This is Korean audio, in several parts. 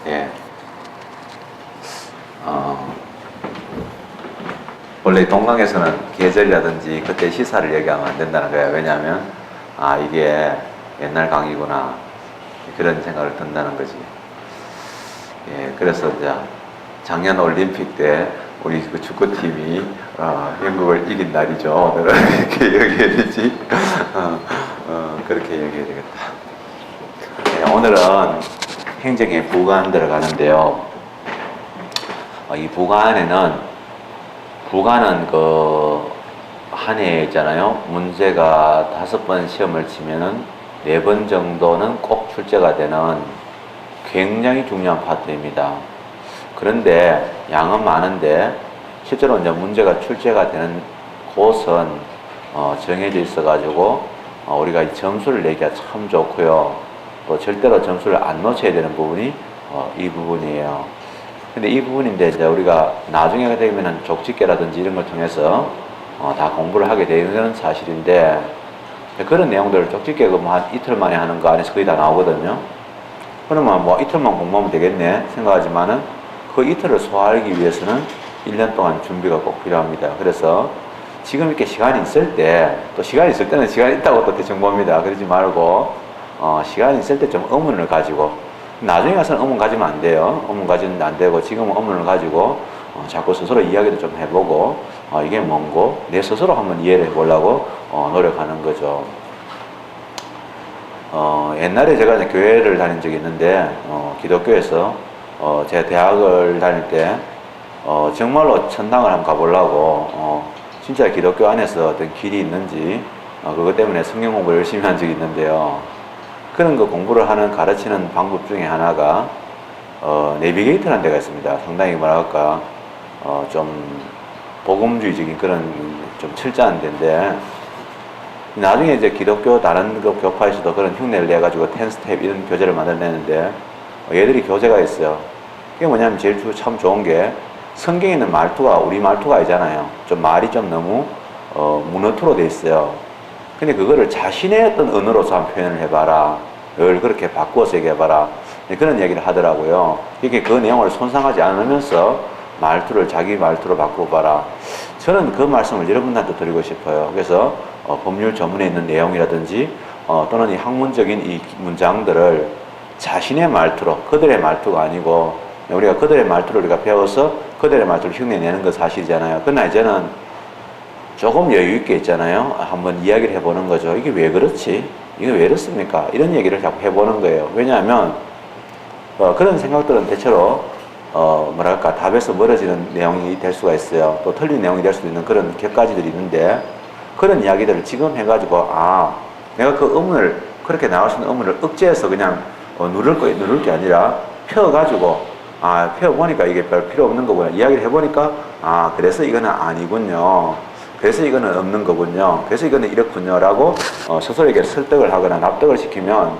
예. 원래 동강에서는 계절이라든지 그때 시사를 얘기하면 안 된다는 거예요. 왜냐하면 이게 옛날 강의구나 그런 생각을 든다는 거지. 예, 그래서 이제 작년 올림픽 때 우리 그 축구팀이 영국을 이긴 날이죠. 오늘은 이렇게 얘기해야 되지. 그렇게 얘기해야 되겠다. 예, 오늘은 행정의 부관 들어가는데요. 이 부관에는 한 해에 있잖아요. 문제가 5번 시험을 치면은 4번 정도는 꼭 출제가 되는 굉장히 중요한 파트입니다. 그런데 양은 많은데 실제로 이제 문제가 출제가 되는 곳은 정해져 있어 가지고 우리가 이 점수를 내기가 참 좋고요. 또 절대로 점수를 안 놓쳐야 되는 부분이 이 부분이에요. 근데 이 부분인데 이제 우리가 나중에 되면은 족집계라든지 이런 걸 통해서 다 공부를 하게 되는 사실인데, 그런 내용들을 족집계 한 이틀 만에 하는 거 안에서 거의 다 나오거든요. 그러면 뭐 이틀만 공부하면 되겠네 생각하지만은 그 이틀을 소화하기 위해서는 1년 동안 준비가 꼭 필요합니다. 그래서 지금 이렇게 시간이 있을 때, 또 시간이 있을 때는 시간이 있다고 또 대충 봅니다. 그러지 말고 시간이 있을 때 좀 의문을 가지고, 나중에 가서는 의문 가지면 안 돼요. 의문 가지면 안 되고, 지금은 의문을 가지고 자꾸 스스로 이야기도 좀 해보고 이게 뭔고 내 스스로 한번 이해를 해보려고 노력하는 거죠. 옛날에 제가 이제 교회를 다닌 적이 있는데 기독교에서 제가 대학을 다닐 때 정말로 천당을 한번 가보려고 진짜 기독교 안에서 어떤 길이 있는지 그것 때문에 성경 공부를 열심히 한 적이 있는데요. 그런 거 공부를 가르치는 방법 중에 하나가 내비게이터라는 데가 있습니다. 상당히 뭐랄까 좀 복음주의적인 그런 좀 철저한 데인데, 나중에 이제 기독교 다른 그 교파에서도 그런 흉내를 내가지고 10스텝 이런 교재를 만들어내는데 얘들이 교재가 있어요. 그게 뭐냐면 제일 참 좋은 게 성경에 있는 말투가 우리 말투가 아니잖아요. 좀 말이 좀 너무 모노토로 돼 있어요. 근데 그거를 자신의 어떤 언어로서 한번 표현을 해봐라. 늘 그렇게 바꾸어서 얘기해봐라. 그런 얘기를 하더라고요. 이게 그 내용을 손상하지 않으면서 말투를 자기 말투로 바꿔봐라. 저는 그 말씀을 여러분한테 드리고 싶어요. 그래서 법률 전문에 있는 내용이라든지 또는 이 학문적인 이 문장들을 자신의 말투로, 그들의 말투가 아니고, 우리가 그들의 말투를 우리가 배워서 그들의 말투를 흉내내는 건 사실이잖아요. 그러나 이제는 조금 여유 있게 있잖아요. 한번 이야기를 해보는 거죠. 이게 왜 그렇지? 이게 왜 이렇습니까? 이런 얘기를 자꾸 해보는 거예요. 왜냐하면 그런 생각들은 대체로 뭐랄까 답에서 멀어지는 내용이 될 수가 있어요. 또 틀린 내용이 될 수도 있는 그런 격가지들이 있는데, 그런 이야기들을 지금 해가지고 내가 그 의문을, 그렇게 나올 수 있는 의문을 억제해서 그냥 누를 게 아니라 펴가지고 펴보니까 이게 별 필요 없는 거구나. 이야기를 해보니까 그래서 이거는 아니군요. 그래서 이거는 없는 거군요. 그래서 이거는 이렇군요. 라고 스스로에게 설득을 하거나 납득을 시키면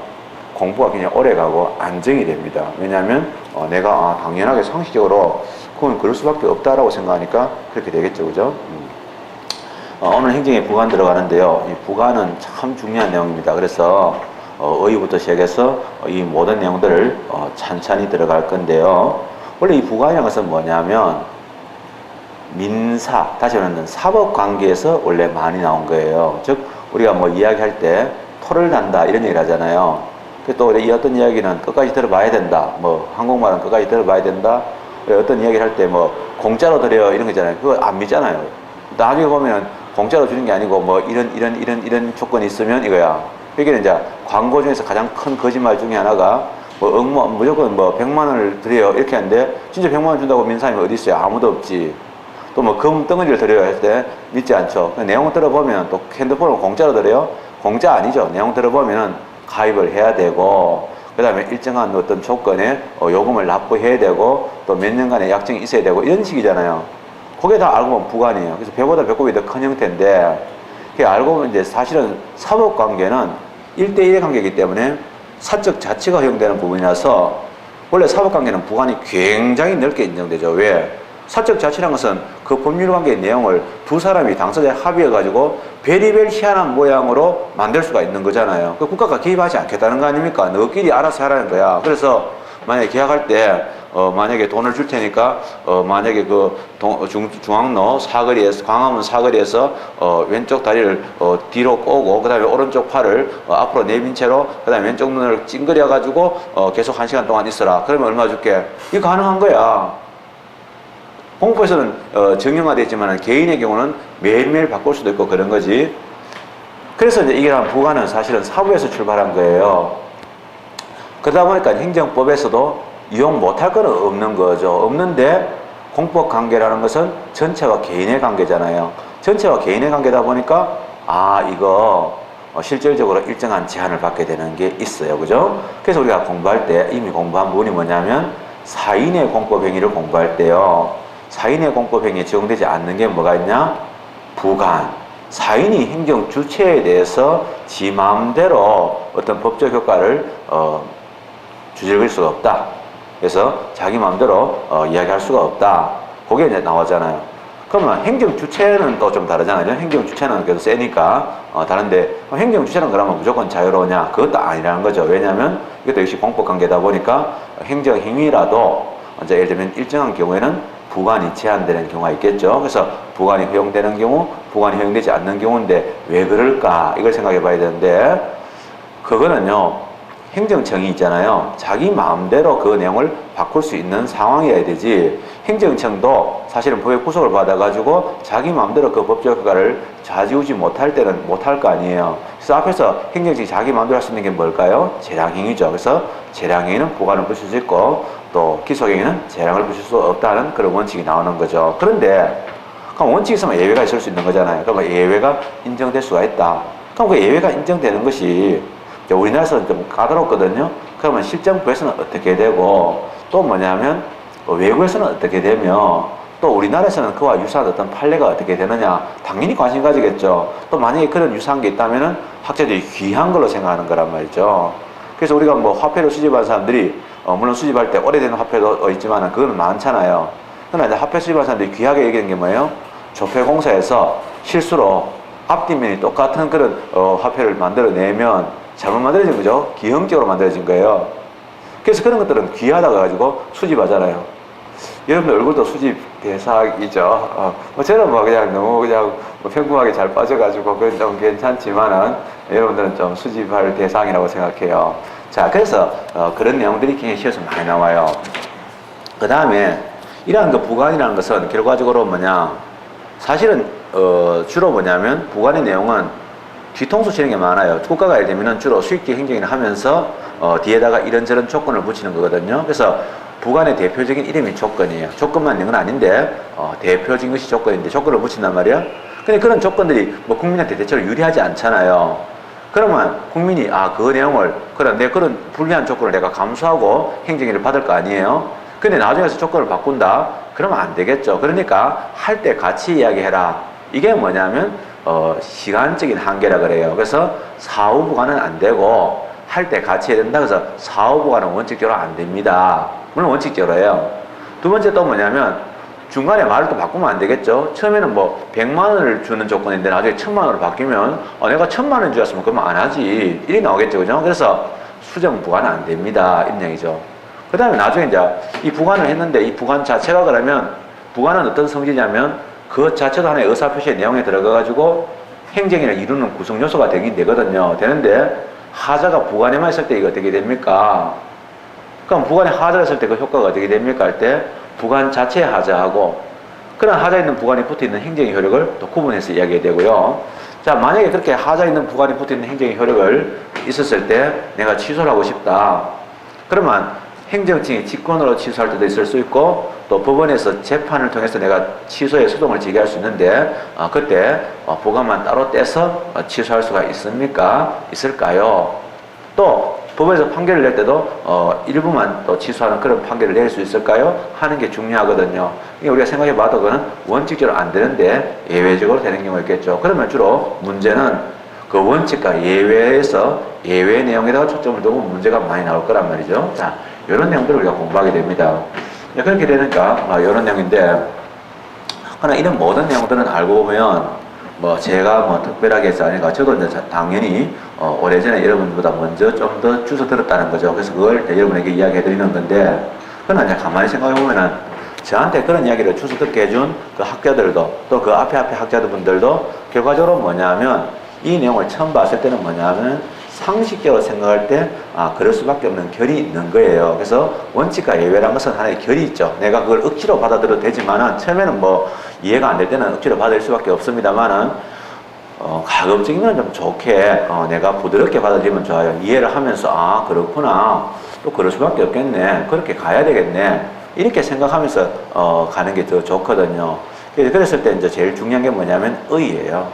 공부가 그냥 오래 가고 안정이 됩니다. 왜냐하면 내가 당연하게 상식적으로 그건 그럴 수밖에 없다라고 생각하니까 그렇게 되겠죠. 그죠? 오늘 행정에 부관 들어가는데요. 이 부관은 참 중요한 내용입니다. 그래서 의의부터 시작해서 이 모든 내용들을 찬찬히 들어갈 건데요. 원래 이 부관이라는 것은 뭐냐면 민사, 다시 말하면 사법관계에서 원래 많이 나온 거예요. 즉 우리가 뭐 이야기할 때 토를 단다 이런 얘기를 하잖아요. 또 이 어떤 이야기는 끝까지 들어봐야 된다. 뭐 한국말은 끝까지 들어봐야 된다. 어떤 이야기를 할 때 뭐 공짜로 드려요 이런 거 있잖아요. 그거 안 믿잖아요. 나중에 보면 공짜로 주는 게 아니고 뭐 이런 조건이 있으면 이거야. 그게 이제 광고 중에서 가장 큰 거짓말 중에 하나가 무조건 100만 원을 드려요 이렇게 하는데 진짜 100만 원 준다고 믿는 사람이 어디 있어요? 아무도 없지. 또 뭐 금 덩어리를 드려요 할 때 믿지 않죠. 내용 들어보면 또 핸드폰을 공짜로 드려요? 공짜 아니죠. 내용 들어보면은 가입을 해야 되고, 그 다음에 일정한 어떤 조건에 요금을 납부해야 되고, 또 몇 년간의 약정이 있어야 되고, 이런 식이잖아요. 그게 다 알고 보면 부관이에요. 그래서 배보다 배꼽이 더 큰 형태인데, 그게 알고 보면 이제 사실은 사법관계는 1대1의 관계이기 때문에 사적 자치가 허용되는 부분이라서, 원래 사법관계는 부관이 굉장히 넓게 인정되죠. 왜? 사적 자치라는 것은 그 법률관계의 내용을 두 사람이 당사자에 합의해가지고 베리벨 희한한 모양으로 만들 수가 있는 거잖아요. 그 국가가 개입하지 않겠다는 거 아닙니까? 너끼리 알아서 하라는 거야. 그래서 만약에 계약할 때 만약에 돈을 줄 테니까 만약에 그 중앙로 사거리에서 광화문 사거리에서 왼쪽 다리를 뒤로 꼬고 그다음에 오른쪽 팔을 앞으로 내민 채로 그다음에 왼쪽 눈을 찡그려 가지고 계속 1시간 동안 있어라. 그러면 얼마 줄게? 이거 가능한 거야. 공포에서는 정형화되어 있지만 개인의 경우는 매일매일 바꿀 수도 있고 그런 거지. 그래서 이제 이런 부과는 사실은 사부에서 출발한 거예요. 그러다 보니까 행정법에서도 이용 못할 건 없는 거죠. 없는데 공법 관계라는 것은 전체와 개인의 관계잖아요. 전체와 개인의 관계다 보니까 이거 실질적으로 일정한 제한을 받게 되는 게 있어요. 그죠? 그래서 우리가 공부할 때 이미 공부한 부분이 뭐냐면 사인의 공법행위를 공부할 때요. 사인의 공법행위에 적용되지 않는 게 뭐가 있냐? 부관. 사인이 행정 주체에 대해서 지 마음대로 어떤 법적 효과를 주저릴 수가 없다. 그래서 자기 마음대로 이야기할 수가 없다. 그게 이제 나오잖아요. 그러면 행정 주체는 또 좀 다르잖아요. 행정 주체는 그래도 세니까 다른데 행정 주체는 그러면 무조건 자유로우냐? 그것도 아니라는 거죠. 왜냐하면 이것도 역시 공법 관계다 보니까 행정 행위라도 이제 예를 들면 일정한 경우에는 부관이 제한되는 경우가 있겠죠. 그래서 부관이 허용되는 경우, 부관이 허용되지 않는 경우인데 왜 그럴까? 이걸 생각해 봐야 되는데 그거는요. 행정청이 있잖아요. 자기 마음대로 그 내용을 바꿀 수 있는 상황이어야 되지. 행정청도 사실은 법의 구속을 받아가지고 자기 마음대로 그 법적 효과를 좌지우지 못할 때는 못할 거 아니에요. 그래서 앞에서 행정청이 자기 마음대로 할 수 있는 게 뭘까요? 재량행위죠. 그래서 재량행위는 부관을 붙일 수 있고 또 기속행위는 재량을 붙일 수 없다는 그런 원칙이 나오는 거죠. 그런데 그럼 원칙이 있으면 예외가 있을 수 있는 거잖아요. 그러면 예외가 인정될 수가 있다. 그럼 그 예외가 인정되는 것이 우리나라에서는 좀 까다롭거든요. 그러면 실정부에서는 어떻게 되고 또 뭐냐면 외국에서는 어떻게 되며 또 우리나라에서는 그와 유사한 어떤 판례가 어떻게 되느냐 당연히 관심 가지겠죠. 또 만약에 그런 유사한 게 있다면은 학자들이 귀한 걸로 생각하는 거란 말이죠. 그래서 우리가 뭐 화폐를 수집한 사람들이 물론 수집할 때 오래된 화폐도 있지만은 그거는 많잖아요. 그러나 이제 화폐 수집한 사람들이 귀하게 얘기하는 게 뭐예요? 조폐공사에서 실수로 앞뒷면이 똑같은 그런 화폐를 만들어내면 잘못 만들어진 거죠. 기형적으로 만들어진 거예요. 그래서 그런 것들은 귀하다고 해가지고 수집하잖아요. 여러분들 얼굴도 수집 대상이죠. 저는 그냥 너무 그냥 평범하게 잘 빠져가지고 그건 좀 괜찮지만은 여러분들은 좀 수집할 대상이라고 생각해요. 자, 그래서 그런 내용들이 굉장히 시험에서 많이 나와요. 그 다음에 이러한 그 부관이라는 것은 결과적으로 뭐냐? 사실은 주로 뭐냐면 부관의 내용은 뒤통수 치는 게 많아요. 국가가 예를 들면 주로 수익기 행정을 하면서 뒤에다가 이런저런 조건을 붙이는 거거든요. 그래서 부관의 대표적인 이름이 조건이에요. 조건만 있는 건 아닌데 대표적인 것이 조건인데 조건을 붙인단 말이야. 근데 그런 조건들이 뭐 국민한테 대체로 유리하지 않잖아요. 그러면 국민이 그 내용을 그런데 그런 불리한 조건을 내가 감수하고 행정위를 받을 거 아니에요. 근데 나중에서 조건을 바꾼다? 그러면 안 되겠죠. 그러니까 할 때 같이 이야기해라. 이게 뭐냐면 시간적인 한계라 그래요. 그래서 사후 부관은 안 되고 할 때 같이 해야 된다. 그래서 사후 부관은 원칙적으로 안 됩니다. 물론 원칙적으로 해요. 두 번째 또 뭐냐면 중간에 말을 또 바꾸면 안 되겠죠. 처음에는 뭐 100만 원을 주는 조건인데 나중에 1000만 원으로 바뀌면 내가 1000만 원 주었으면 그러면 안 하지. 이리 나오겠죠. 그죠? 그래서 수정 부관은 안 됩니다. 이런 얘기죠. 그 다음에 나중에 이제 이 부관을 했는데 이 부관 자체가 그러면 부관은 어떤 성질이냐면 그 자체도 하나의 의사표시의 내용에 들어가가지고 행정위를 이루는 구성 요소가 되긴 되거든요. 되는데 하자가 부관에만 있을 때 이거 어떻게 됩니까? 그럼 부관에 하자가 있을 때 그 효과가 어떻게 됩니까? 할 때 부관 자체의 하자하고 그런 하자 있는 부관이 붙어있는 행정의 효력을 또 구분해서 이야기해야 되고요. 자, 만약에 그렇게 하자 있는 부관이 붙어있는 행정의 효력을 있었을 때 내가 취소를 하고 싶다. 그러면 행정청이 직권으로 취소할 때도 있을 수 있고 또 법원에서 재판을 통해서 내가 취소의 소송을 제기할 수 있는데 그때 부관만 따로 떼서 취소할 수가 있습니까? 있을까요? 또 법원에서 판결을 낼 때도 일부만 또 취소하는 그런 판결을 낼 수 있을까요? 하는 게 중요하거든요. 우리가 생각해 봐도 그거는 원칙적으로 안 되는데 예외적으로 되는 경우가 있겠죠. 그러면 주로 문제는 그 원칙과 예외에서 예외 내용에다가 초점을 두고 문제가 많이 나올 거란 말이죠. 자, 이런 내용들을 우리가 공부하게 됩니다. 그렇게 되니까 이런 내용인데 그러나 이런 모든 내용들은 알고 보면 뭐 제가 뭐 특별하게 해서 아니까 저도 이제 당연히 오래전에 여러분보다 먼저 좀 더 주워 들었다는 거죠. 그래서 그걸 여러분에게 이야기해 드리는 건데, 그러나 이제 가만히 생각해 보면은 저한테 그런 이야기를 주워 듣게 해준 그 학자들도 또 그 앞에 학자분들도 결과적으로 뭐냐면 이 내용을 처음 봤을 때는 뭐냐면 상식적으로 생각할 때 그럴 수밖에 없는 결이 있는 거예요. 그래서 원칙과 예외란 것은 하나의 결이 있죠. 내가 그걸 억지로 받아들여도 되지만은 처음에는 뭐 이해가 안 될 때는 억지로 받아들일 수밖에 없습니다만은 가급적이면 좀 좋게 내가 부드럽게 받아들이면 좋아요. 이해를 하면서 그렇구나, 또 그럴 수밖에 없겠네, 그렇게 가야 되겠네, 이렇게 생각하면서 가는 게 더 좋거든요. 그랬을 때 이제 제일 중요한 게 뭐냐면 의예요.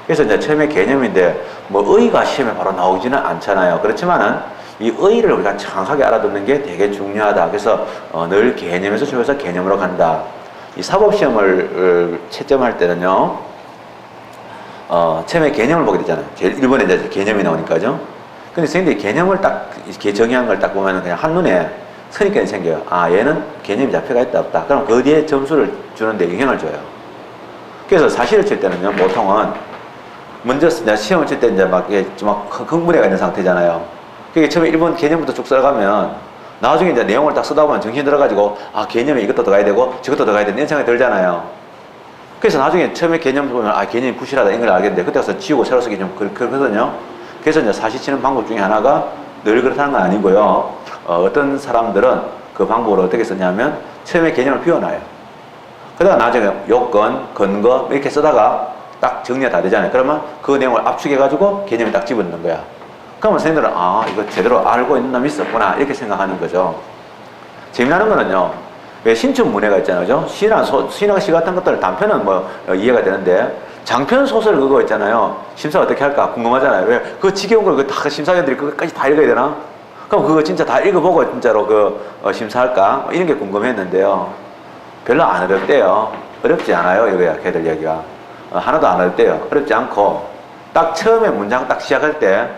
그래서 이제 처음에 개념인데 뭐 의가 시험에 바로 나오지는 않잖아요. 그렇지만은 이 의를 우리가 정확하게 알아듣는 게 되게 중요하다. 그래서 늘 개념에서 출발해서 개념으로 간다. 이 사법시험을 채점할 때는요, 처음에 개념을 보게 되잖아요. 제일 1번에 이제 개념이 나오니까죠. 근데 선생님들이 개념을 딱 이렇게 정의한 걸 딱 보면은 그냥 한눈에 선입견이 생겨요. 얘는 개념이 잡혀가 있다 없다. 그럼 그 뒤에 점수를 주는데 영향을 줘요. 그래서 사실을 칠 때는요, 보통은 먼저 이제 시험을 칠 때 이제 막 흥분해가 있는 상태잖아요. 그게 처음에 1번 개념부터 쭉 써가면 나중에 이제 내용을 딱 쓰다 보면 정신 들어가지고 개념에 이것도 들어가야 되고 저것도 들어가야 되는 이런 생각이 들잖아요. 그래서 나중에 처음에 개념 보면 개념이 부실하다 이런 걸 알겠는데 그때 가서 지우고 새로 쓰기 좀 그렇거든요. 그래서 이제 사실 치는 방법 중에 하나가 늘 그렇다는 건 아니고요. 어떤 사람들은 그 방법을 어떻게 쓰냐면 처음에 개념을 비워놔요. 그러다가 나중에 요건, 근거 이렇게 쓰다가 딱 정리가 다 되잖아요. 그러면 그 내용을 압축해가지고 개념에 딱 집어넣는 거야. 그러면 선생님들은 이거 제대로 알고 있는 놈이 있었구나 이렇게 생각하는 거죠. 재미나는 거는요, 왜 신춘문예가 있잖아요, 그죠? 시나 시 같은 것들 단편은 뭐 이해가 되는데 장편 소설 그거 있잖아요. 심사 어떻게 할까 궁금하잖아요. 왜 그 지겨운 걸 다 심사위원들이 그것까지 다 읽어야 되나? 그럼 그거 진짜 다 읽어보고 진짜로 심사할까? 이런 게 궁금했는데요. 별로 안 어렵대요. 어렵지 않아요, 이거야, 걔들 얘기가. 하나도 안 어렵대요. 어렵지 않고 딱 처음에 문장 딱 시작할 때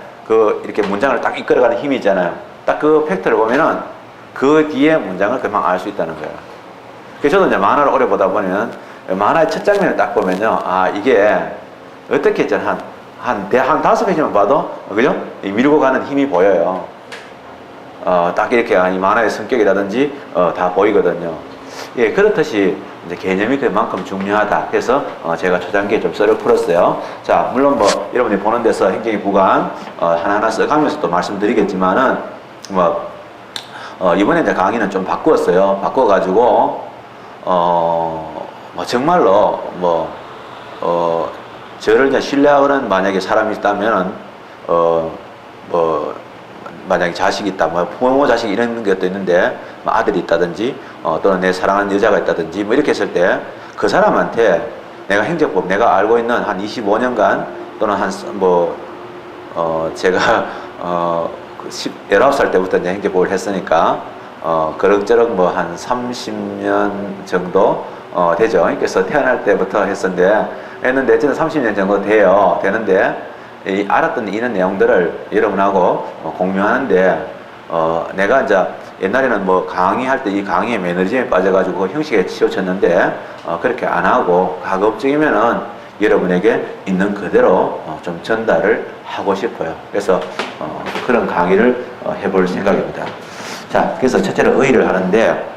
이렇게 문장을 딱 이끌어가는 힘이 있잖아요. 딱 그 팩트를 보면은 그 뒤에 문장을 금방 알 수 있다는 거예요. 그래서 저도 이제 만화를 오래 보다 보면 만화의 첫 장면을 딱 보면요, 이게 어떻게 했잖아요. 한 5페이지만 봐도, 그죠? 밀고 가는 힘이 보여요. 딱 이렇게 이 만화의 성격이라든지 다 보이거든요. 예, 그렇듯이 이제 개념이 그만큼 중요하다. 그래서 제가 초단기에 좀 썰을 풀었어요. 자, 물론 뭐 여러분이 보는 데서 행정의 부관 하나하나 써가면서 또 말씀드리겠지만은 이번에 이제 강의는 좀 바꾸었어요. 바꿔가지고 정말로 저를 이제 신뢰하는 만약에 사람이 있다면 만약에 자식이 있다, 부모 자식 이런 것도 있는데 아들이 있다든지 또는 내 사랑하는 여자가 있다든지 이렇게 했을 때 그 사람한테 내가 행정법 내가 알고 있는 한 25년간 또는 제가 19살 때부터 이제 행정법을 했으니까 그럭저럭 한 30년 정도 되죠. 그래서 태어날 때부터 했는데 저는 30년 정도 되는데 알았던 이런 내용들을 여러분하고 공유하는데 내가 이제 옛날에는 강의할 때 이 강의의 매너리즘에 빠져가지고 형식에 치우쳤는데 그렇게 안 하고 가급적이면은 여러분에게 있는 그대로 좀 전달을 하고 싶어요. 그래서 그런 강의를 해볼 생각입니다. 자, 그래서 첫째로 의의를 하는데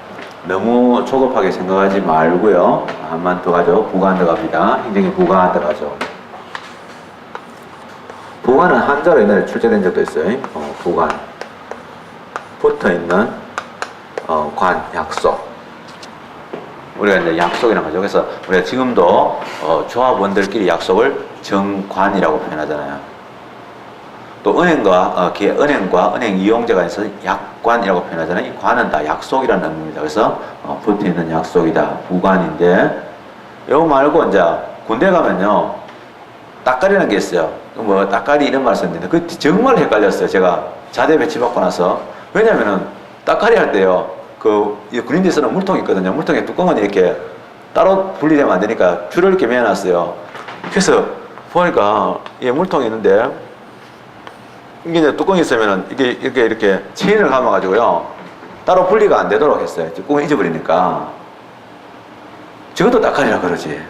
너무 조급하게 생각하지 말고요. 한번 더 가죠. 부관 들어갑니다. 행정의 부관 들어가죠. 부관은 한자로 옛날에 출제된 적도 있어요. 부관. 붙어있는 관, 약속. 우리가 이제 약속이라는 거죠. 그래서 우리가 지금도 조합원들끼리 약속을 정관이라고 표현하잖아요. 또 은행과 은행 이용자가 있어서 약관이라고 표현하잖아요. 이 관은 다 약속이라는 의미입니다. 그래서 붙어있는 약속이다. 부관인데 이거 말고 이제 군대 가면요, 따까리라는 게 있어요. 따까리 이런 말 썼는데 그 정말 헷갈렸어요. 제가 자대 배치받고 나서. 왜냐면은 따까리 할 때요, 군인대에서는 물통이 있거든요. 물통에 뚜껑은 이렇게 따로 분리되면 안 되니까 줄을 이렇게 매어놨어요. 그래서 보니까 이게 물통이 있는데 이게 이제 뚜껑이 있으면은 이렇게 체인을 감아가지고요, 따로 분리가 안 되도록 했어요. 뚜껑을 잊어버리니까. 저것도 따까리라 그러지.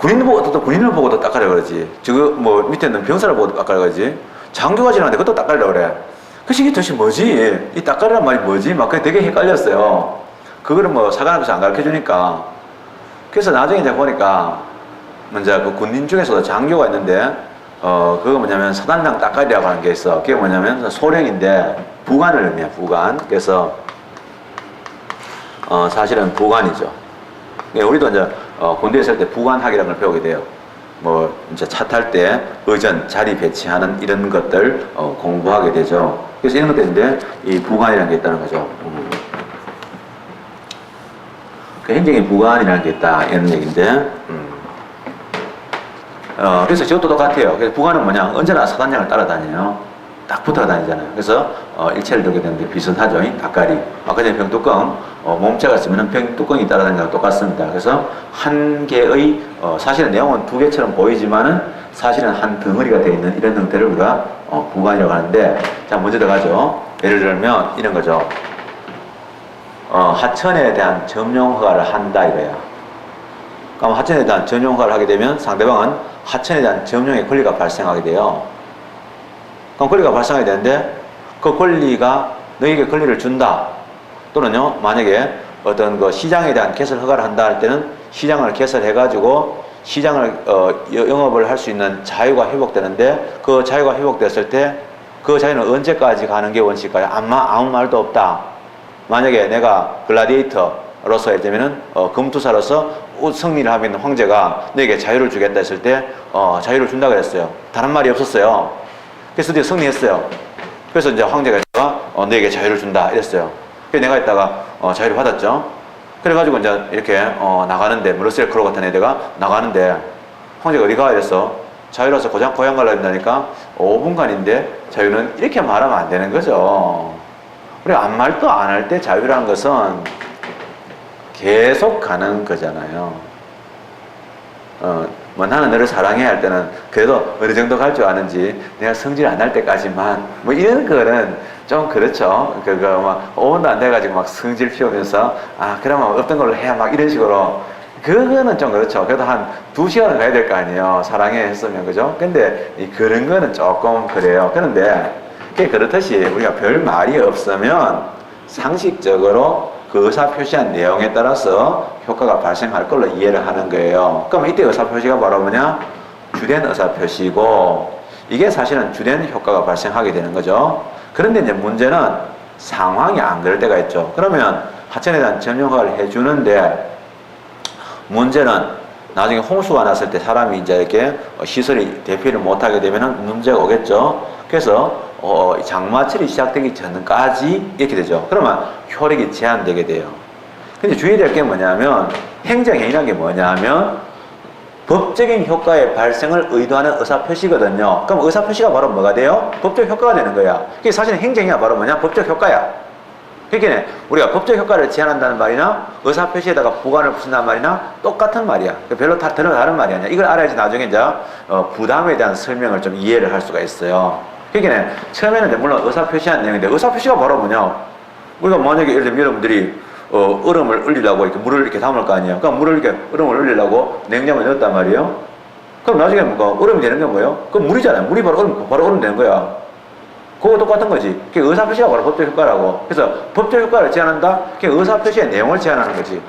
어떤 군인을 보고도 닦아라 그러지. 지금 뭐 밑에 있는 병사를 보고도 닦아라 그러지. 장교가 지나는데 그것도 닦아라 그래. 그 시기 도대체 뭐지? 이 닦아라는 말이 뭐지? 막 그게 되게 헷갈렸어요. 그거를 뭐 사관학교에서 안 가르쳐 주니까. 그래서 나중에 제가 보니까 먼저 그 군인 중에서도 장교가 있는데 그거 뭐냐면 사단장 따까리라고 하는 게 있어. 그게 뭐냐면 소령인데 부관을 의미해. 부관. 그래서 사실은 부관이죠. 우리도 이제 군대에 있을 때 부관학이라는 걸 배우게 돼요. 뭐 이제 차 탈 때 의전 자리 배치하는 이런 것들 공부하게 되죠. 그래서 이런 것들인데 이 부관이라는 게 있다는 거죠. 그 행정의 부관이라는 게 있다 이런 얘기인데. 그래서 저것도 똑같아요. 그래서 부관은 뭐냐? 언제나 사단장을 따라다녀요. 딱 붙어 다니잖아요. 그래서 일체를 두게 되는데 비슷하죠. 닭가리. 아까 전에 병뚜껑, 몸체가 있으면 병뚜껑이 따라다니는 거랑 똑같습니다. 그래서 한 개의 사실은 내용은 두 개처럼 보이지만은 사실은 한 덩어리가 되어 있는 이런 형태를 우리가 부관이라고 하는데, 자 먼저 들어가죠. 예를 들면 이런 거죠. 하천에 대한 점용 허가를 한다 이거야. 그럼 하천에 대한 점용 허가를 하게 되면 상대방은 하천에 대한 점용의 권리가 발생하게 돼요. 그럼 권리가 발생하게 되는데 그 권리가 너에게 권리를 준다. 또는요, 만약에 어떤 그 시장에 대한 개설 허가를 한다 할 때는 시장을 개설해가지고 시장을 영업을 할 수 있는 자유가 회복되는데 그 자유가 회복됐을 때 그 자유는 언제까지 가는 게 원칙일까요? 아무 말도 없다. 만약에 내가 글라디에이터로서 예를 들면은 금투사로서 승리를 하고 있는 황제가 너에게 자유를 주겠다 했을 때 자유를 준다 그랬어요. 다른 말이 없었어요. 그래서 드디어 승리했어요. 그래서 이제 황제가 너에게 자유를 준다 이랬어요. 그래서 내가 있다가 자유를 받았죠. 그래가지고 이제 이렇게 나가는데 러셀 크로우 같은 애들가 나가는데 황제가 어디 가 이랬어. 자유라서 고향 가려 한다니까 5분간인데 자유는 이렇게 말하면 안 되는 거죠. 우리가 아무 말도 안 할 때 자유라는 것은 계속 가는 거잖아요. 뭐 나는 너를 사랑해 할 때는 그래도 어느 정도 갈 줄 아는지 내가 성질 안 날 때까지만 뭐 이런 거는 좀 그렇죠. 그거 막 5분도 안 돼가지고 막 성질 피우면서 그러면 어떤 걸로 해야 막 이런 식으로 그거는 좀 그렇죠. 그래도 한 2시간은 가야 될 거 아니에요. 사랑해 했으면 그죠? 근데 그런 거는 조금 그래요. 그런데 그렇듯이 우리가 별 말이 없으면 상식적으로 그 의사표시한 내용에 따라서 효과가 발생할 걸로 이해를 하는 거예요. 그럼 이때 의사표시가 바로 뭐냐? 주된 의사표시고 이게 사실은 주된 효과가 발생하게 되는 거죠. 그런데 이제 문제는 상황이 안 그럴 때가 있죠. 그러면 하천에 대한 점용허가를 해주는데 문제는 나중에 홍수가 났을 때 사람이 이제 이렇게 시설이 대피를 못하게 되면 문제가 오겠죠. 그래서 장마철이 시작되기 전까지 이렇게 되죠. 그러면 효력이 제한되게 돼요. 근데 주의될 게 뭐냐면 행정행위라는 게 뭐냐면 법적인 효과의 발생을 의도하는 의사표시거든요. 그럼 의사표시가 바로 뭐가 돼요? 법적 효과가 되는 거야. 그게 사실 행정행위가 바로 뭐냐? 법적 효과야. 그러니까 우리가 법적 효과를 제한한다는 말이나 의사표시에다가 부관을 붙인다는 말이나 똑같은 말이야. 별로 다른 말이 아니야. 이걸 알아야지 나중에 이제 부담에 대한 설명을 좀 이해를 할 수가 있어요. 그러니까 처음에는 이제 물론 의사표시한 내용인데 의사표시가 바로 뭐냐? 우리가 만약에 예를 들면 여러분들이 얼음을 얼리려고 이렇게 물을 이렇게 담을 거 아니에요. 그러니까 물을 이렇게 얼음을 얼리려고 냉장고에 넣었단 말이에요. 그럼 나중에 뭐가 얼음이 되는 게 뭐예요? 그럼 물이잖아요. 물이 바로 얼음 되는 거야. 그거 똑같은 거지. 그게 의사표시가 바로 법적 효과라고. 그래서 법적 효과를 제한한다? 그게 의사표시의 내용을 제한하는 거지.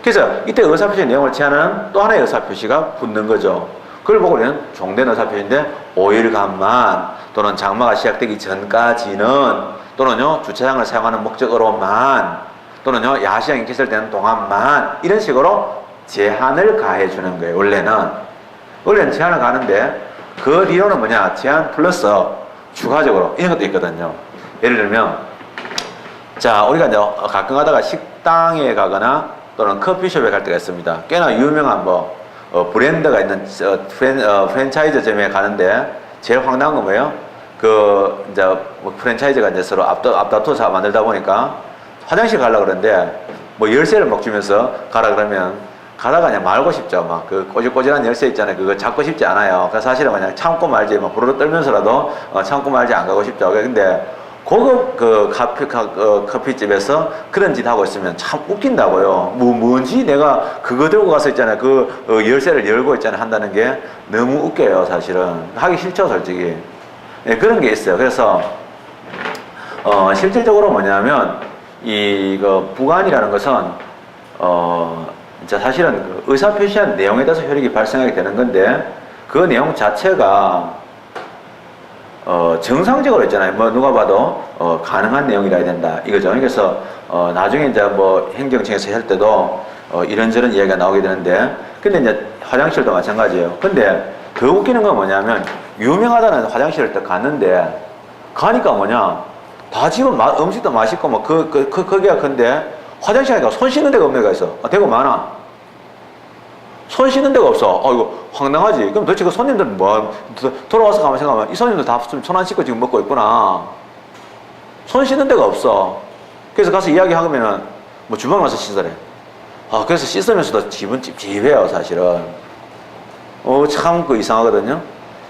그래서 이때 의사표시의 내용을 제한하는 또 하나의 의사표시가 붙는 거죠. 그걸 보고 우리는 종된 의사표시인데 5일간만 또는 장마가 시작되기 전까지는 또는요 주차장을 사용하는 목적으로만 또는요 야시장이 개설되는 동안만 이런 식으로 제한을 가해주는 거예요. 원래는 제한을 가는데 그 뒤로는 뭐냐 제한 플러스 추가적으로 이런 것도 있거든요. 예를 들면 자 우리가 이제 가끔 가다가 식당에 가거나 또는 커피숍에 갈 때가 있습니다. 꽤나 유명한 브랜드가 있는 프랜차이즈점에 가는데 제일 황당한 건 뭐예요? 이제 프랜차이즈가 이제 서로 앞다투어서 만들다 보니까 화장실 가려고 그러는데 열쇠를 막 주면서 가라 그러면 가다가 그냥 말고 싶죠. 막 그 꼬질꼬질한 열쇠 있잖아요. 그거 잡고 싶지 않아요. 그래서 사실은 그냥 참고 말지, 부르르 떨면서라도 참고 말지 안 가고 싶죠. 근데 고급 그 커피집에서 그런 짓 하고 있으면 참 웃긴다고요. 뭔지 내가 그거 들고 가서 있잖아요. 그 열쇠를 열고 있잖아요. 한다는 게 너무 웃겨요, 사실은. 하기 싫죠, 솔직히. 네, 그런 게 있어요. 그래서, 실질적으로 뭐냐면, 그 부관이라는 것은, 진짜 사실은 그 의사 표시한 내용에 따라서 혈액이 발생하게 되는 건데, 그 내용 자체가, 정상적으로 있잖아요. 뭐, 누가 봐도, 가능한 내용이라 해야 된다. 이거죠. 그래서, 나중에 이제 뭐, 행정청에서 할 때도, 이런저런 이야기가 나오게 되는데, 근데 이제 화장실도 마찬가지예요. 근데 더 웃기는 건 뭐냐면, 유명하다는 화장실을 딱 갔는데, 가니까 뭐냐, 다 지금 음식도 맛있고, 뭐, 크기가 큰데, 화장실 가니까 손 씻는 데가 없는 데가 있어. 되게 많아. 손 씻는 데가 없어. 이거 황당하지. 그럼 도대체 그 손님들은 뭐, 돌아와서 가만 생각하면 이 손님들 다 손 안 씻고 지금 먹고 있구나. 손 씻는 데가 없어. 그래서 가서 이야기하면은, 뭐 주방 가서 씻으래. 그래서 씻으면서도 기분 찝찝해요, 사실은. 참 그 이상하거든요.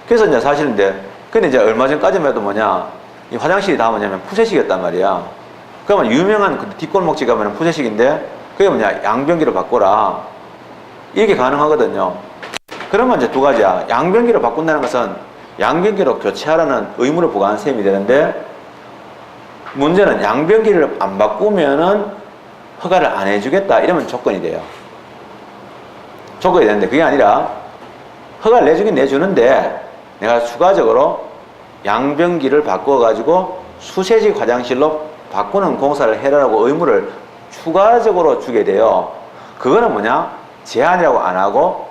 그래서 이제 사실인데, 근데 이제 얼마 전까지만 해도 뭐냐, 이 화장실이 다 뭐냐면 푸세식이었단 말이야. 그러면 유명한 그 뒷골목집 가면 푸세식인데, 그게 뭐냐, 양변기로 바꿔라. 이게 가능하거든요. 그러면 이제 두 가지야. 양변기로 바꾼다는 것은 양변기로 교체하라는 의무를 부과한 셈이 되는데, 문제는 양변기를 안 바꾸면은 허가를 안 해주겠다. 이러면 조건이 돼요. 조건이 되는데, 그게 아니라 허가를 내주긴 내주는데, 내가 추가적으로 양변기를 바꿔가지고 수세식 화장실로 바꾸는 공사를 해라라고 의무를 추가적으로 주게 돼요. 그거는 뭐냐? 제한이라고 안 하고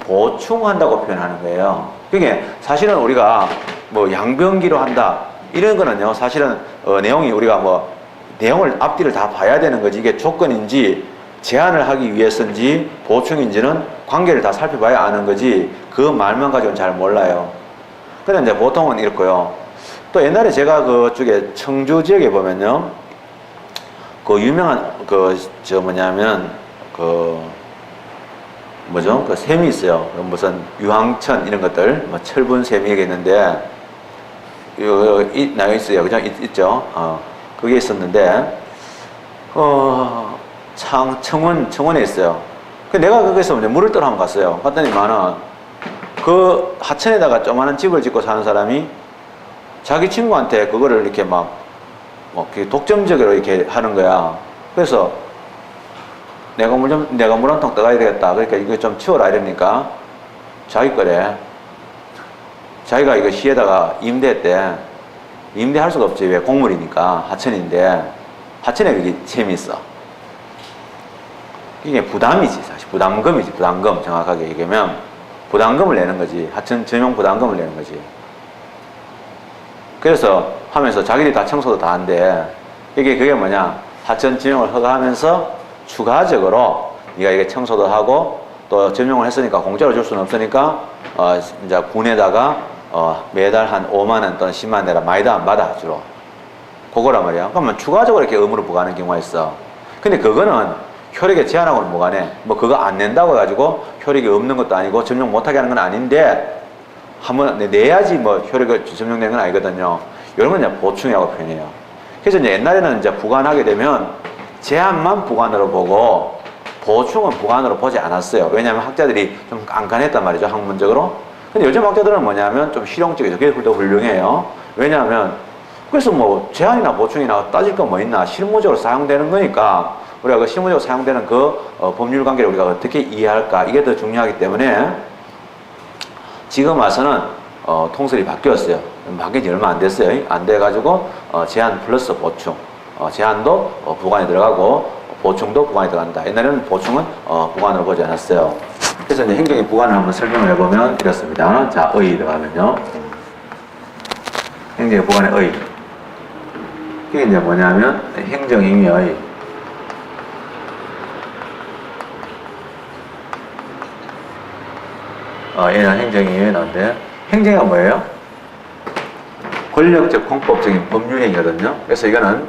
보충한다고 표현하는 거예요. 그게 사실은 우리가 뭐 양변기로 한다 이런 거는요, 사실은 내용이 우리가 뭐 내용을 앞뒤를 다 봐야 되는 거지, 이게 조건인지 제한을 하기 위해서인지 보충인지는 관계를 다 살펴봐야 아는 거지, 그 말만 가지고는 잘 몰라요. 근데 이제 보통은 이렇고요. 또 옛날에 제가 그쪽에 청주 지역에 보면요, 그 유명한 뭐냐면 뭐죠? 그 샘이 있어요. 무슨 유황천 이런 것들, 뭐 철분 샘이 있는데, 나와 있어요. 그죠? 있죠? 그게 있었는데, 청원에 있어요. 내가 거기서 물을 떠러 한번 갔어요. 갔더니만은, 그 하천에다가 조그마한 집을 짓고 사는 사람이 자기 친구한테 그거를 이렇게 뭐 독점적으로 이렇게 하는 거야. 그래서, 내가 물 한 통 떠가야 되겠다. 그러니까 이거 좀 치워라. 이러니까 자기 거래. 자기가 이거 시에다가 임대했대. 임대할 수가 없지. 왜? 공물이니까. 하천인데. 하천에 그게 재미있어. 이게 부담이지. 사실 부담금이지. 부담금. 정확하게 얘기하면 부담금을 내는 거지. 하천 전용 부담금을 내는 거지. 그래서 하면서 자기들이 다 청소도 다 한대. 그게 뭐냐. 하천 전용을 허가하면서 추가적으로 네가 이게 청소도 하고 또 전용을 했으니까 공짜로 줄 수는 없으니까 이제 군에다가 매달 한 5만 원 또는 10만 원 내라. 많이 다 안 받아 주로. 그거란 말이야. 그러면 추가적으로 이렇게 의무를 부과하는 경우가 있어. 근데 그거는 효력에 제한하고는 무관해. 뭐 그거 안 낸다고 해가지고 효력이 없는 것도 아니고 점용 못하게 하는 건 아닌데, 한번 내야지 뭐 효력을 점용되는 건 아니거든요. 이런 건 이제 보충이라고 표현해요. 그래서 이제 옛날에는 이제 부과하게 되면 제한만 부관으로 보고 보충은 부관으로 보지 않았어요. 왜냐하면 학자들이 좀 깐깐했단 말이죠, 학문적으로. 근데 요즘 학자들은 뭐냐면 좀 실용적이죠. 그게 더 훌륭해요. 왜냐하면 그래서 뭐 제한이나 보충이나 따질 거 뭐 있나, 실무적으로 사용되는 거니까 우리가 그 실무적으로 사용되는 그 법률 관계를 우리가 어떻게 이해할까, 이게 더 중요하기 때문에 지금 와서는 통설이 바뀌었어요. 바뀐 지 얼마 안 됐어요. 안 돼가지고 제한 플러스 보충, 제한도 부관에 들어가고 보충도 부관에 들어간다. 옛날에는 보충은 부관으로 보지 않았어요. 그래서 이제 행정의 부관을 한번 설명을 해보면 이렇습니다. 자, 의 들어가면요. 행정의 부관의 의. 이게 이제 뭐냐면 행정임의 얘는 행정임의 나온데, 행정이 뭐예요? 권력적 공법적인 법률행위거든요. 그래서 이거는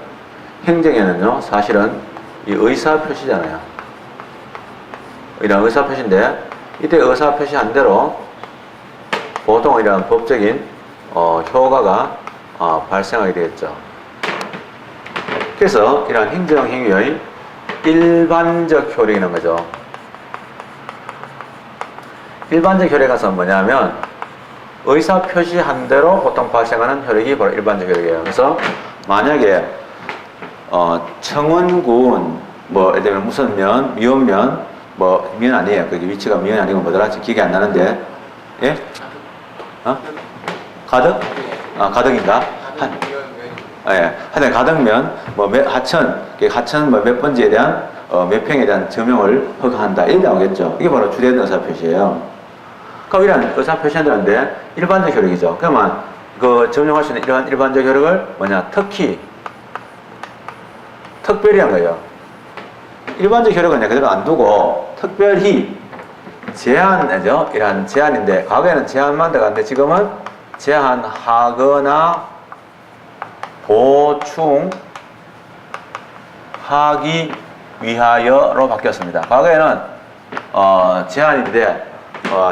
행정에는요, 사실은 이 의사표시잖아요. 이런 의사표시인데, 이때 의사표시한 대로 보통 이런 법적인 효과가 발생하게 되겠죠. 그래서 이러한 행정행위의 일반적 효력이라는 거죠. 일반적 효력은 뭐냐면 의사 표시한 대로 보통 발생하는 효력이 바로 일반적 효력이에요. 그래서 만약에 청원군 뭐 예를 들면 무슨 면, 미원면, 뭐 면 아니에요. 그게 위치가 면 아니고 뭐더라? 기억이 안 나는데, 예? 가덕? 가덕인가? 예, 하여튼 가덕면, 뭐 하천, 하천 뭐 몇 번지에 대한 몇 평에 대한 점용을 허가한다. 이렇게 나오겠죠. 이게 바로 주된 의사 표시예요. 그럼 이런 의사 표시한다는데 일반적 효력이죠. 그러면 그 점용할 수 있는 이러한 일반적 효력을 뭐냐? 특별히 한 거예요. 일반적 효력은 그대로 안 두고 특별히 제한이죠. 이러한 제한인데 과거에는 제한만 들어갔는데 지금은 제한하거나 보충하기 위하여로 바뀌었습니다. 과거에는 제한인데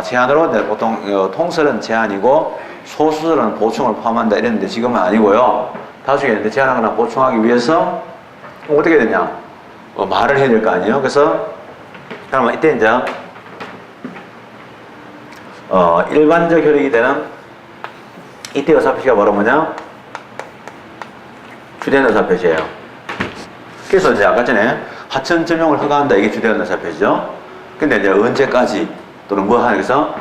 제한으로 보통 통설은 제한이고 소수설은 보충을 포함한다 이랬는데 지금은 아니고요. 다수겠는데 제한하거나 보충하기 위해서 어떻게 되냐? 말을 해야 될 거 아니에요. 그래서 그러면 이때 이제 일반적 효력이 되는 이때 의사표시가 바로 뭐냐? 주된 의사표시예요. 그래서 이제 아까 전에 하천 점용을 허가한다 이게 주된 의사표시죠. 근데 이제 언제까지 또는 뭐 하기 위해서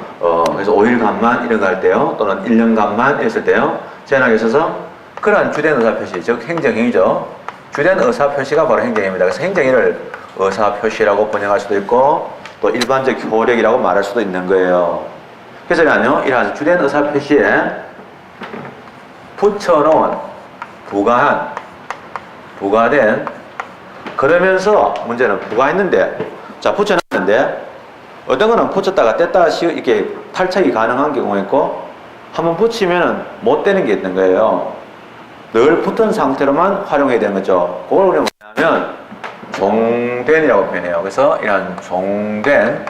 그래서 5일간만 이런 거 할 때요, 또는 1년간만 이랬을 때요, 제한하기 있어서 그러한 주된 의사표시, 즉 행정행위죠. 주된 의사표시가 바로 행정행위입니다. 그래서 행정행위를 의사표시라고 번역할 수도 있고 또 일반적 효력이라고 말할 수도 있는 거예요. 그래서 이러한 주된 의사표시에 붙여놓은 부과된 그러면서 문제는 부과했는데 자 붙여놨는데 어떤 거는 붙였다가 뗐다가 이렇게 탈착이 가능한 경우가 있고 한번 붙이면 못 되는 게 있는 거예요. 늘 붙은 상태로만 활용해야 되는 거죠. 그걸 우리가 뭐냐면 종된이라고 표현해요. 그래서 이런 종된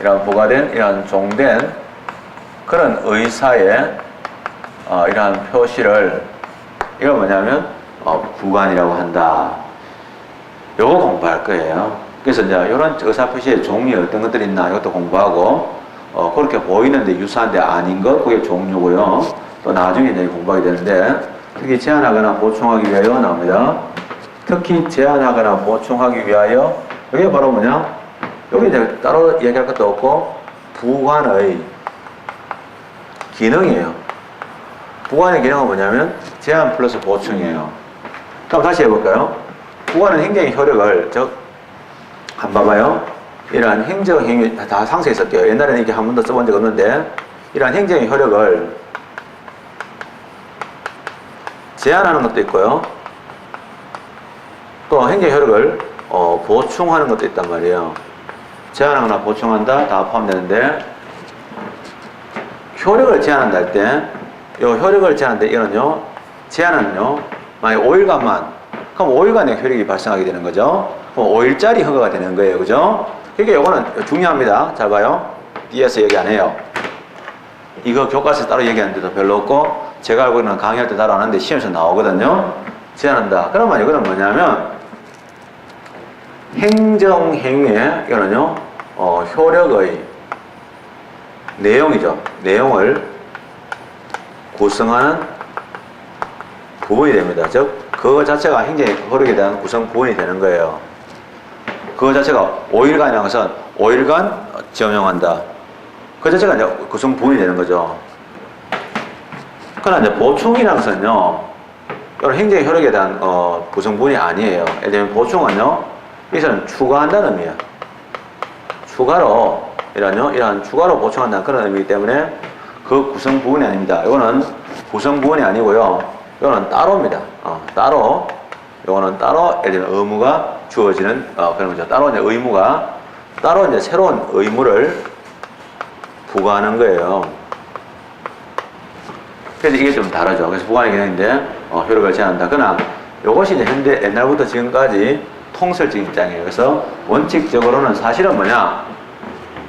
이런 부과된 이런 종된 그런 의사의 이러한 표시를 이거 뭐냐면 부관이라고 한다. 요거 공부할 거예요. 그래서 이제 이런 의사표시의 종이 어떤 것들이 있나 이것도 공부하고 그렇게 보이는데 유사한데 아닌 것 그게 종류고요. 또 나중에 이제 공부하게 되는데 특히 제한하거나 보충하기 위하여 나옵니다. 특히 제한하거나 보충하기 위하여 이게 바로 뭐냐? 여기 이제 따로 얘기할 것도 없고 부관의 기능이에요. 부관의 기능은 뭐냐면 제한 플러스 보충이에요. 그럼 다시 해볼까요? 부관은 행정의 효력을 한번 봐봐요. 이러한 행정행위 다 상세히 썼게요. 옛날에는 이렇게 한 번도 써본 적 없는데 이러한 행정의 효력을 제한하는 것도 있고요. 또 행정의 효력을 보충하는 것도 있단 말이에요. 제한하거나 보충한다 다 포함되는데 효력을 제한한다 할 때 이 효력을 제한한다 이거는요 제한은요 만약 5일간만 그럼 5일간의 효력이 발생하게 되는 거죠. 그럼 5일짜리 허가가 되는 거예요. 그죠? 그러니까 이거는 중요합니다. 잘 봐요. 뒤에서 얘기 안 해요. 이거 교과서에 따로 얘기하는 데도 별로 없고 제가 알고 있는 강의할 때 따로 안 하는데 시험에서 나오거든요. 제한한다. 그러면 이거는 뭐냐면 행정행위에 이거는요 효력의 내용이죠. 내용을 구성하는 부분이 됩니다. 즉 그거 자체가 행정의 효력에 대한 구성 부분이 되는 거예요. 그거 자체가 5일간이라는 것은 5일간 점용한다. 그 자체가 이제 구성 부분이 되는 거죠. 그러나 이제 보충이라는 것은요 이런 행정의 효력에 대한 구성 부분이 아니에요. 예를 들면 보충은요 이것은 추가한다는 의미예요. 추가로 이러한 추가로 보충한다는 그런 의미이기 때문에 그 구성 부분이 아닙니다. 이거는 구성 부분이 아니고요. 이거는 따로입니다. 따로. 이거는 따로 예를 들면 의무가 주어지는 그런 거죠. 따로 이제 의무가 따로 이제 새로운 의무를 부과하는 거예요. 그래서 이게 좀 다르죠. 그래서 부과하는 개념인데 효력을 제한한다. 그러나 이것이 이제 현재 옛날부터 지금까지 통설적 입장이에요. 그래서 원칙적으로는 사실은 뭐냐?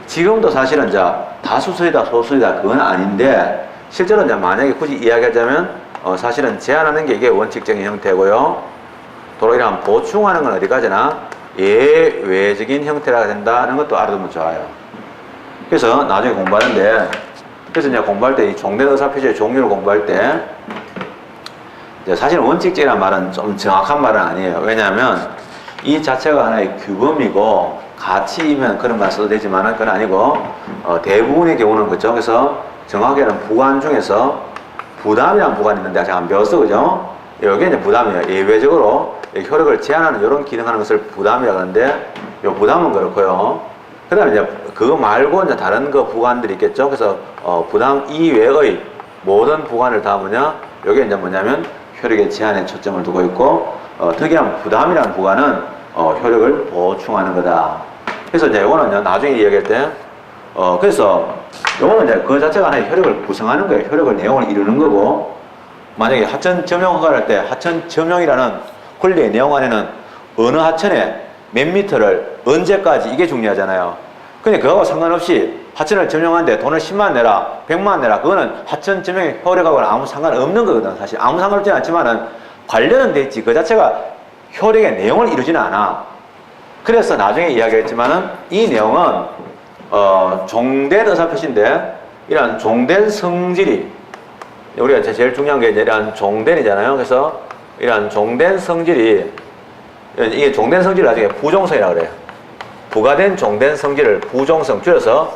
지금도 사실은 이제 다수설이다 소수설이다 그건 아닌데 실제로 이제 만약에 굳이 이야기하자면 사실은 제한하는 게 이게 원칙적인 형태고요. 도로 이런 보충하는 건 어디까지나 예외적인 형태라 된다는 것도 알아두면 좋아요. 그래서 나중에 공부하는데, 그래서 이제 공부할 때 이 종된 의사표시의 종류를 공부할 때, 이제 사실 원칙적이라는 말은 좀 정확한 말은 아니에요. 왜냐하면 이 자체가 하나의 규범이고 가치이면 그런 말 써도 되지만은 그건 아니고 대부분의 경우는 그죠. 그래서 정확하게는 부관 중에서 부담이라는 부관이 있는데 제가 안 배웠어, 그죠? 여기 이제 부담이에요. 예외적으로 효력을 제한하는 이런 기능하는 것을 부담이라고 하는데, 이 부담은 그렇고요. 그 다음에 이제 그거 말고 이제 다른 그 부관들이 있겠죠. 그래서 부담 이외의 모든 부관을 다 뭐냐? 여기 이제 뭐냐면 효력의 제한에 초점을 두고 있고, 특이한 부담이라는 부관은 효력을 보충하는 거다. 그래서 이제 이거는 나중에 이야기할 때, 그래서 요거는 이제 그 자체가 하나의 효력을 구성하는 거예요. 효력을 내용을 이루는 거고, 만약에 하천 점용 허가를 할 때 하천 점용이라는 권리의 내용 안에는 어느 하천에 몇 미터를 언제까지 이게 중요하잖아요. 근데 그거하고 상관없이 하천을 점용하는데 돈을 10만 내라, 100만 내라, 그거는 하천 점용의 효력하고는 아무 상관없는 거거든. 사실 아무 상관없지는 않지만은 관련은 돼 있지. 그 자체가 효력의 내용을 이루지는 않아. 그래서 나중에 이야기했지만은 이 내용은 종된 의사표시인데, 이런 종된 성질이, 우리가 제일 중요한 게 이런 종된이잖아요. 그래서 이런 종된 성질이, 이게 종된 성질을 나중에 부종성이라고 그래요. 부가된 종된 성질을 부종성, 줄여서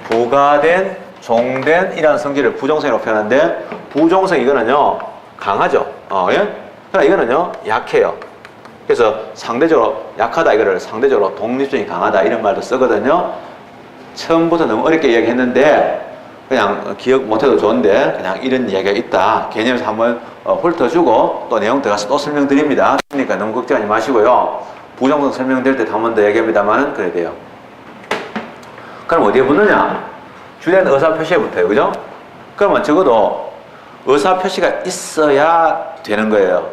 부가된 종된이라는 성질을 부종성이라고 표현하는데, 부종성 이거는요 강하죠. 예? 그러나 이거는요 약해요. 그래서 상대적으로 약하다, 이거를 상대적으로 독립성이 강하다 이런 말도 쓰거든요. 처음부터 너무 어렵게 이야기했는데 그냥 기억 못해도 좋은데 그냥 이런 이야기가 있다 개념에서 한번 훑어주고 또 내용 들어가서 또 설명드립니다. 그러니까 너무 걱정하지 마시고요. 부정성 설명될 때 한 번 더 얘기합니다만은 그래야 돼요. 그럼 어디에 붙느냐? 주된 의사표시에 붙어요. 그죠? 그러면 적어도 의사표시가 있어야 되는 거예요.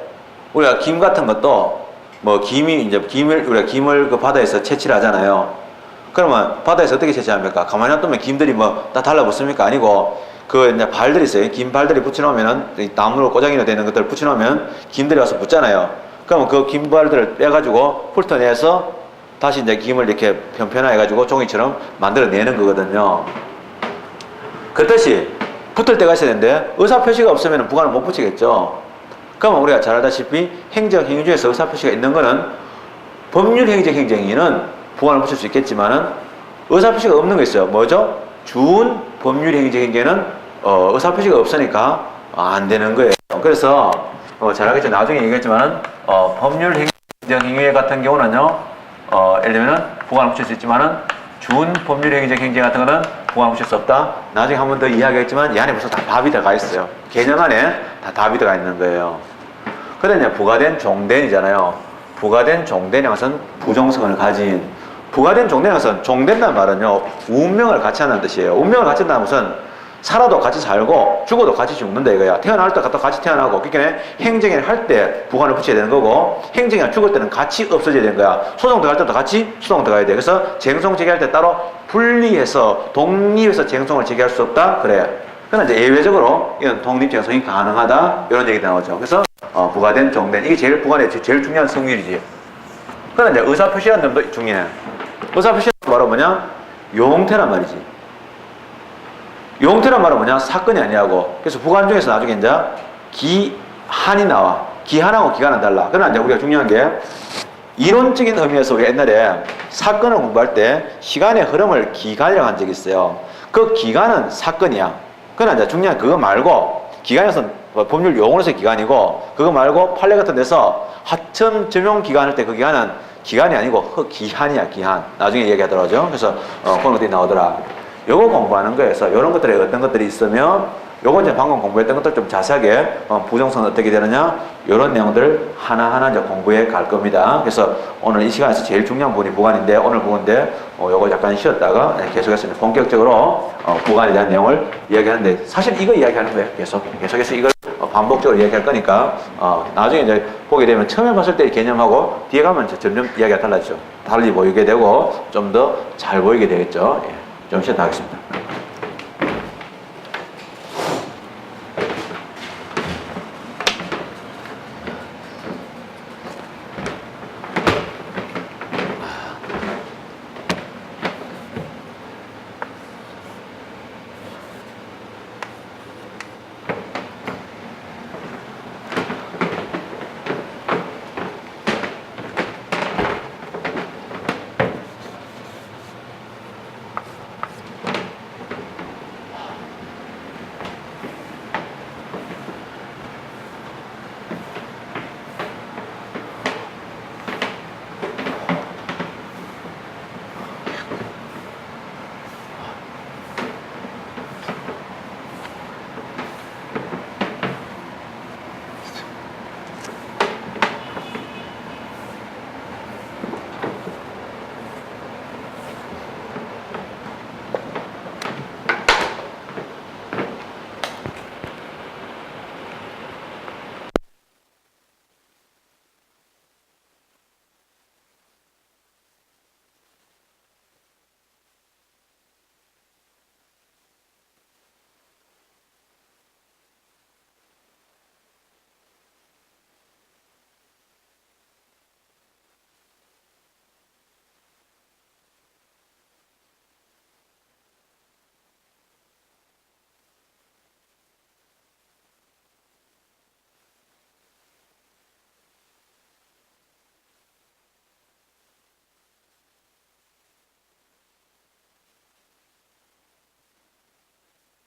우리가 김 같은 것도 뭐 김이 이제 우리가 김을 그 바다에서 채취를 하잖아요. 그러면 바다에서 어떻게 채취합니까? 가만히 놔두면 김들이 뭐 다 달라붙습니까? 아니고 그 이제 발들이 있어요. 김 발들이 붙여놓으면은 나무로 꼬장이나 되는 것들을 붙여놓으면 김들이 와서 붙잖아요. 그러면 그 김 발들을 빼가지고 훑어내서 다시 이제 김을 이렇게 편편화해가지고 종이처럼 만들어내는 거거든요. 그렇듯이 붙을 때가 있어야 되는데 의사표시가 없으면 부관을 못 붙이겠죠. 그러면 우리가 잘 알다시피 행정행위 중에서 의사표시가 있는 거는 법률행정행위는 부관을 붙일 수 있겠지만은 의사표시가 없는 거 있어요. 뭐죠? 준 법률행정행위는 의사표시가 없으니까 안 되는 거예요. 그래서 잘 알겠죠? 나중에 얘기했지만은 법률행정행위 같은 경우는요, 예를 들면은 부관을 붙일 수 있지만은 준 법률행정행위 같은 거는 부관을 붙일 수 없다. 나중에 한 번 더 이야기했지만 이 안에 벌써 다 답이 들어가 있어요. 개념 안에 다 답이 들어가 있는 거예요. 그런데 이제 부가된 종된이잖아요. 부가된 종된이란 것은 부종성을 가진, 부가된 종된이란 것은 종된다는 말은요 운명을 같이 한다는 뜻이에요. 운명을 같이 한다는 것은 살아도 같이 살고 죽어도 같이 죽는다 이거야. 태어날 때 같이 태어나고, 그러니까 행정을 할 때 부관을 붙여야 되는 거고, 행정이 죽을 때는 같이 없어져야 되는 거야. 소송 들어갈 때도 같이 소송 들어가야 돼. 그래서 쟁송 제기할 때 따로 분리해서 독립해서 쟁송을 제기할 수 없다 그래. 그러나 이제 예외적으로 이런 독립 쟁송이 가능하다 이런 얘기 나오죠. 그래서 부가된 종된, 이게 제일 부관의 제일 중요한 성질이지. 그러나 이제 의사표시라는 점도 중요해. 의사표시는 바로 뭐냐? 용태란 말이지. 용태란 말은 뭐냐? 사건이 아니라고. 그래서 부관 중에서 나중에 이제 기한이 나와. 기한하고 기간은 달라. 그러나 이제 우리가 중요한 게 이론적인 의미에서 우리가 옛날에 사건을 공부할 때 시간의 흐름을 기간이라고 한 적이 있어요. 그 기간은 사건이야. 그러나 이제 중요한 그거 말고, 기간에서는 법률 용어로서 기간이고, 그거 말고 판례 같은 데서 하천 점용 기간 할 때 그 기간은 기간이 아니고 기한이야, 기한. 나중에 얘기하더라고요. 그래서 그런 것들이 나오더라. 요거 공부하는 거에서 이런 것들에 어떤 것들이 있으면 요거 이제 방금 공부했던 것들 좀 자세하게 부정성은 어떻게 되느냐 이런 내용들 하나하나 이제 공부해 갈 겁니다. 그래서 오늘 이 시간에서 제일 중요한 부분이 부관인데, 오늘 부분인데 요거 약간 쉬었다가 계속해서 본격적으로 부관에 대한 내용을 이야기하는데, 사실 이거 이야기하는 거예요. 계속해서 이걸 반복적으로 이야기할 거니까 나중에 이제 보게 되면 처음에 봤을 때 개념하고 뒤에 가면 점점 이야기가 달라지죠. 달리 보이게 되고 좀 더 잘 보이게 되겠죠. 좀 쉬었다 하겠습니다.